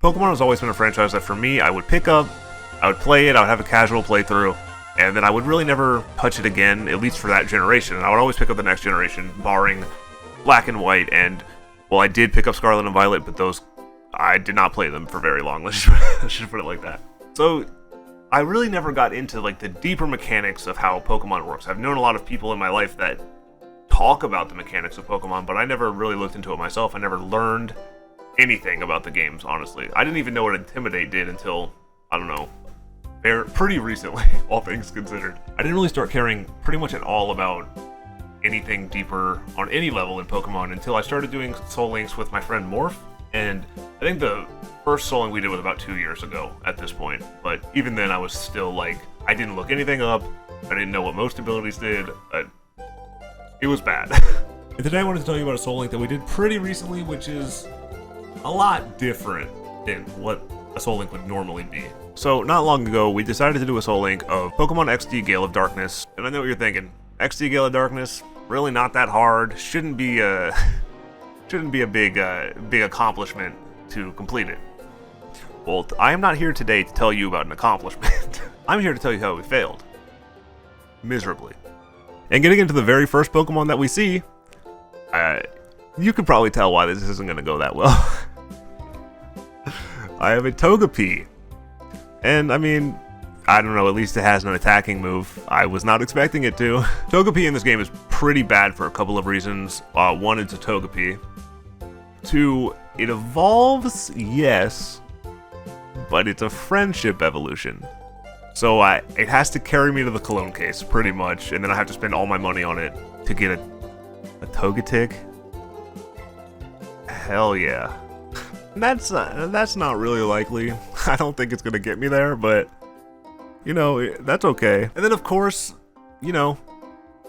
Pokemon has always been a franchise that for me, I would pick up, I would play it, I would have a casual playthrough, and then I would really never touch it again, at least for that generation. And I would always pick up the next generation, barring Black and White, and, well, I did pick up Scarlet and Violet, but those, I did not play them for very long, let's just put it like that. So, I really never got into, like, the deeper mechanics of how Pokemon works. I've known a lot of people in my life that talk about the mechanics of Pokemon, but I never really looked into it myself. I never learned anything about the games, honestly. I didn't even know what Intimidate did until, I don't know, pretty recently, all things considered. I didn't really start caring pretty much at all about anything deeper on any level in Pokemon until I started doing Soul Links with my friend Morph, and I think the first Soul Link we did was about 2 years ago at this point, but even then I was still like, I didn't look anything up, I didn't know what most abilities did, it was bad. And today I wanted to tell you about a Soul Link that we did pretty recently, which is a lot different than what a Soul Link would normally be. So, not long ago, we decided to do a Soul Link of Pokemon XD Gale of Darkness, and I know what you're thinking. XD Gale of Darkness, really not that hard, shouldn't be a big accomplishment to complete it. Well, I am not here today to tell you about an accomplishment. I'm here to tell you how we failed. Miserably. And getting into the very first Pokemon that we see, you can probably tell why this isn't going to go that well. I have a Togepi. And, I mean, I don't know, at least it has an attacking move. I was not expecting it to. Togepi in this game is pretty bad for a couple of reasons. One, it's a Togepi. Two, it evolves, yes, but it's a friendship evolution. So it has to carry me to the Cologne case, pretty much, and then I have to spend all my money on it to get a Togetic. Hell yeah. That's not really likely. I don't think it's gonna get me there, but you know, that's okay. And then of course, you know,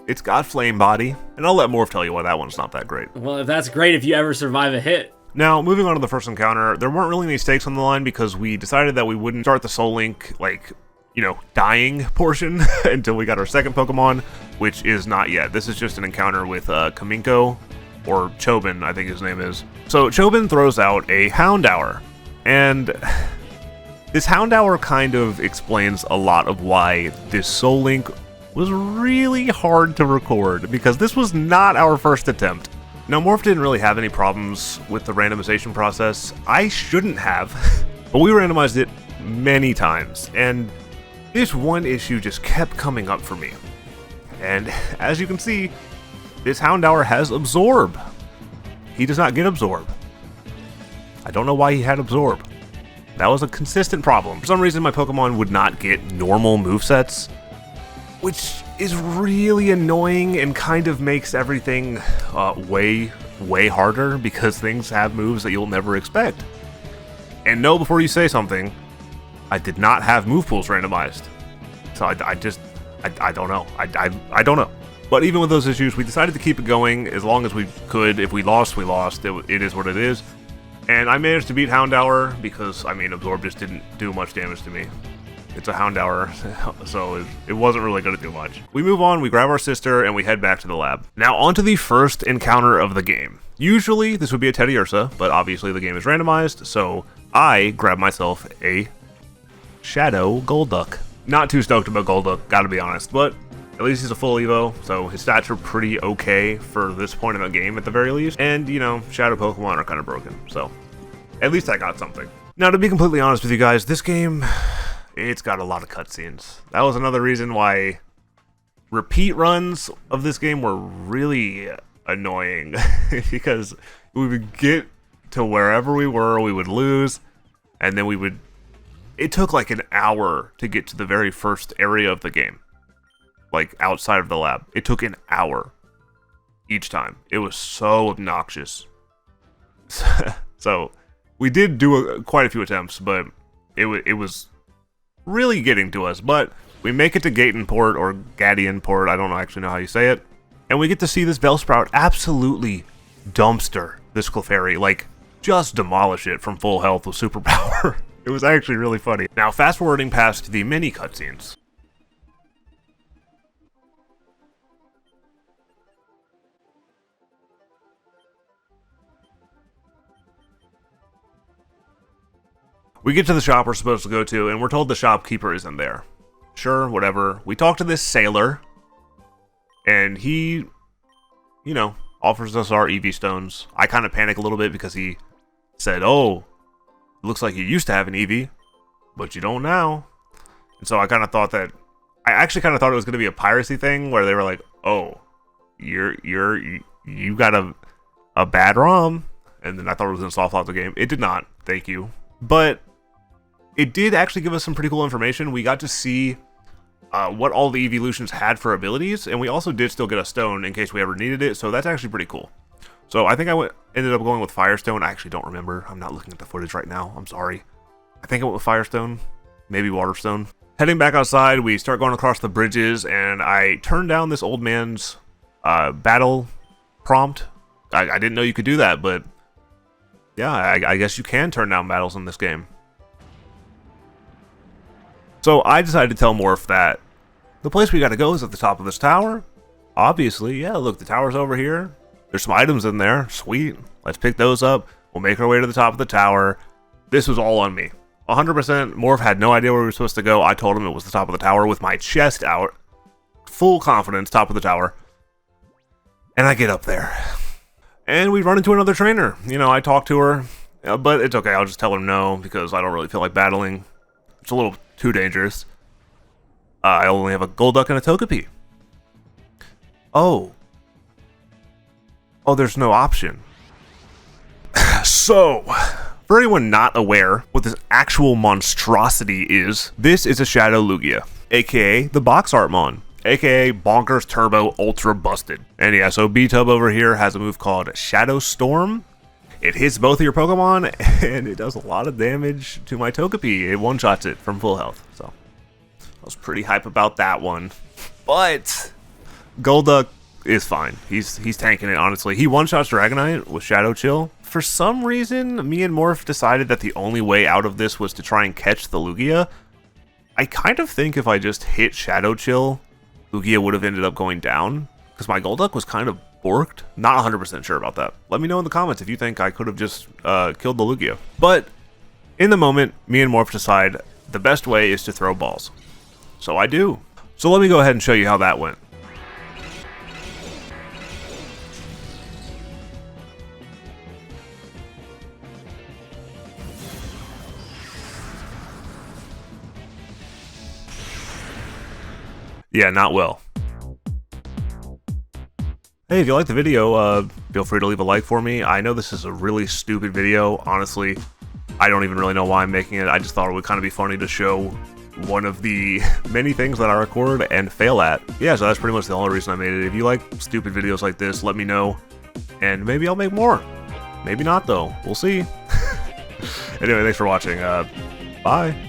it's got Flame Body, and I'll let Morph tell you why that one's not that great. Well, that's great if you ever survive a hit. Now, moving on to the first encounter, there weren't really any stakes on the line because we decided that we wouldn't start the Soul Link, like, you know, dying portion until we got our second Pokemon, which is not yet. This is just an encounter with Kaminko, or Chobin, I think his name is. So Chobin throws out a Houndour, and this Houndour kind of explains a lot of why this Soul Link was really hard to record, because this was not our first attempt. Now, Morph didn't really have any problems with the randomization process. I shouldn't have, but we randomized it many times, and this one issue just kept coming up for me. And as you can see, this Houndour has Absorb. He does not get Absorb. I don't know why he had Absorb. That was a consistent problem. For some reason, my Pokemon would not get normal movesets, which is really annoying and kind of makes everything way harder because things have moves that you'll never expect. And know before you say something, I did not have move pools randomized. So I don't know. I don't know. But even with those issues, we decided to keep it going as long as we could. If we lost, we lost. It is what it is. And I managed to beat Houndour because, I mean, Absorb just didn't do much damage to me. It's a Houndour, so it wasn't really going to do much. We move on, we grab our sister, and we head back to the lab. Now, on to the first encounter of the game. Usually, this would be a Teddiursa, but obviously the game is randomized, so I grab myself a Shadow Golduck. Not too stoked about Golduck, gotta be honest, but at least he's a full Evo, so his stats are pretty okay for this point in the game at the very least. And, you know, Shadow Pokemon are kind of broken, so at least I got something. Now, to be completely honest with you guys, this game, it's got a lot of cutscenes. That was another reason why repeat runs of this game were really annoying, because we would get to wherever we were, we would lose, and then it took like an hour to get to the very first area of the game. Like, outside of the lab. It took an hour each time. It was so obnoxious. So, we did do quite a few attempts, but it was really getting to us. But we make it to Gatenport, or Gadianport, I don't actually know how you say it. And we get to see this Bellsprout absolutely dumpster this Clefairy. Like, just demolish it from full health with superpower. It was actually really funny. Now, fast forwarding past the mini cutscenes. We get to the shop we're supposed to go to, and we're told the shopkeeper isn't there. Sure, whatever. We talk to this sailor, and he, you know, offers us our EV stones. I kind of panic a little bit because he said, oh, looks like you used to have an EV, but you don't now. And so I actually kind of thought it was going to be a piracy thing where they were like, oh, you got a bad ROM. And then I thought it was going to soft lock the game. It did not. Thank you. But it did actually give us some pretty cool information. We got to see what all the evolutions had for abilities, and we also did still get a stone in case we ever needed it, so that's actually pretty cool. So I think I ended up going with Firestone. I actually don't remember. I'm not looking at the footage right now. I'm sorry. I think I went with Firestone, maybe Waterstone. Heading back outside, we start going across the bridges, and I turned down this old man's battle prompt. I didn't know you could do that, but yeah, I guess you can turn down battles in this game. So I decided to tell Morph that the place we gotta go is at the top of this tower. Obviously, yeah, look, the tower's over here. There's some items in there. Sweet. Let's pick those up. We'll make our way to the top of the tower. This was all on me. 100%. Morph had no idea where we were supposed to go. I told him it was the top of the tower with my chest out. Full confidence, top of the tower. And I get up there. And we run into another trainer. You know, I talk to her, but it's okay. I'll just tell her no because I don't really feel like battling. It's a little too dangerous. I only have a Golduck and a Togepi. Oh, there's no option. So, for anyone not aware what this actual monstrosity is, this is a Shadow Lugia, aka the Box Artmon, aka Bonkers Turbo Ultra Busted. And yeah, so B-Tub over here has a move called Shadow Storm. It hits both of your Pokemon, and it does a lot of damage to my Togepi. It one-shots it from full health, so I was pretty hype about that one. But Golduck is fine. He's tanking it, honestly. He one-shots Dragonite with Shadow Chill. For some reason, me and Morph decided that the only way out of this was to try and catch the Lugia. I kind of think if I just hit Shadow Chill, Lugia would have ended up going down, because my Golduck was kind of borked. Not 100% sure about that. Let me know in the comments if you think I could have just killed the Lugia. But in the moment, me and Morph decide the best way is to throw balls. So I do. So let me go ahead and show you how that went. Yeah, not well. Hey, if you liked the video, feel free to leave a like for me. I know this is a really stupid video, honestly. I don't even really know why I'm making it. I just thought it would kind of be funny to show one of the many things that I record and fail at. Yeah, so that's pretty much the only reason I made it. If you like stupid videos like this, let me know, and maybe I'll make more. Maybe not, though. We'll see. Anyway, thanks for watching. Bye.